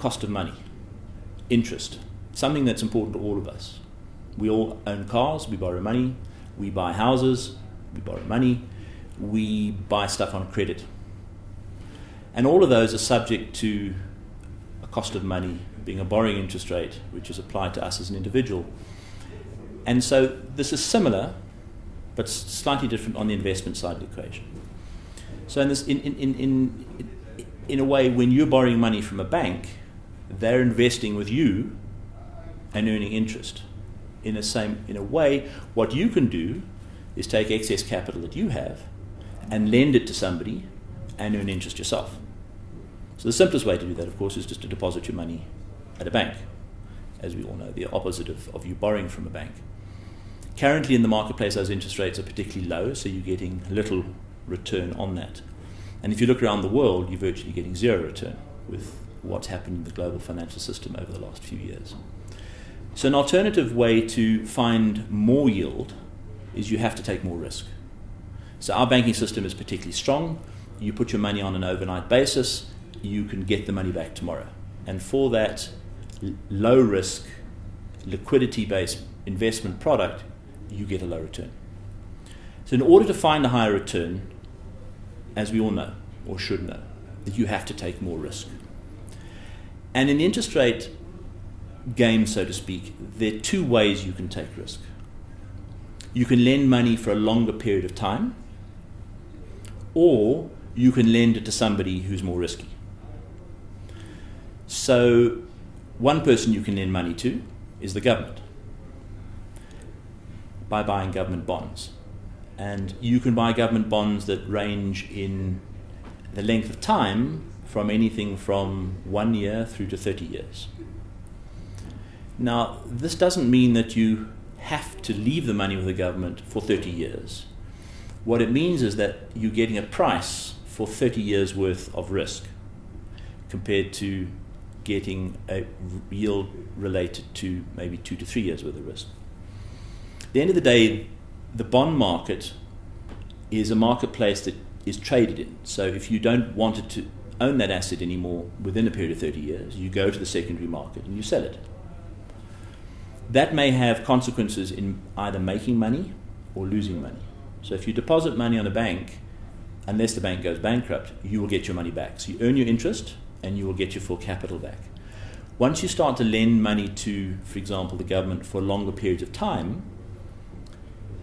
cost of money, interest, something that's important to all of us. We all own cars, we borrow money, we buy houses, we borrow money, we buy stuff on credit. And all of those are subject to a cost of money being a borrowing interest rate, which is applied to us as an individual. And so this is similar, but slightly different on the investment side of the equation. So in a way, when you're borrowing money from a bank, they're investing with you and earning interest. In a way, what you can do is take excess capital that you have and lend it to somebody and earn interest yourself. So the simplest way to do that, of course, is just to deposit your money at a bank, as we all know, the opposite of you borrowing from a bank. Currently in the marketplace, those interest rates are particularly low, so you're getting little return on that. And if you look around the world, you're virtually getting zero return with what's happened in the global financial system over the last few years. So an alternative way to find more yield is you have to take more risk. So our banking system is particularly strong. You put your money on an overnight basis, you can get the money back tomorrow. And for that low risk, liquidity-based investment product, you get a low return. So in order to find a higher return, as we all know, or should know, that you have to take more risk. And in the interest rate game, so to speak, there are two ways you can take risk. You can lend money for a longer period of time, or you can lend it to somebody who's more risky. So one person you can lend money to is the government by buying government bonds. And you can buy government bonds that range in the length of time from anything from 1 year through to 30 years. Now, this doesn't mean that you have to leave the money with the government for 30 years. What it means is that you're getting a price for 30 years worth of risk compared to getting a yield related to maybe 2 to 3 years worth of risk. At the end of the day, the bond market is a marketplace that is traded in. So if you don't want it to own that asset anymore within a period of 30 years, you go to the secondary market and you sell it. That may have consequences in either making money or losing money. So if you deposit money on a bank, unless the bank goes bankrupt, you will get your money back. So you earn your interest and you will get your full capital back. Once you start to lend money to, for example, the government for longer periods of time,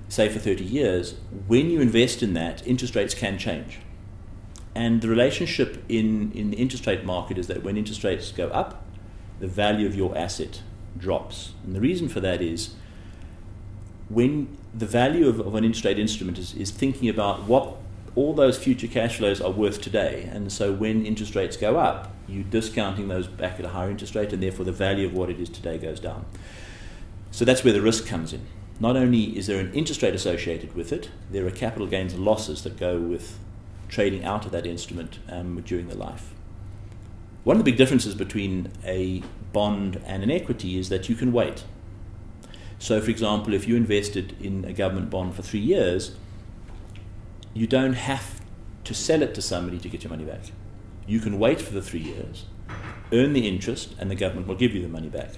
say for 30 years, when you invest in that, interest rates can change. And the relationship in the interest rate market is that when interest rates go up, the value of your asset drops. And the reason for that is when the value of an interest rate instrument is thinking about what all those future cash flows are worth today. And so when interest rates go up, you're discounting those back at a higher interest rate, and therefore the value of what it is today goes down. So that's where the risk comes in. Not only is there an interest rate associated with it, there are capital gains and losses that go with trading out of that instrument during the life. One of the big differences between a bond and an equity is that you can wait. So, for example, if you invested in a government bond for 3 years, you don't have to sell it to somebody to get your money back. You can wait for the 3 years, earn the interest, and the government will give you the money back.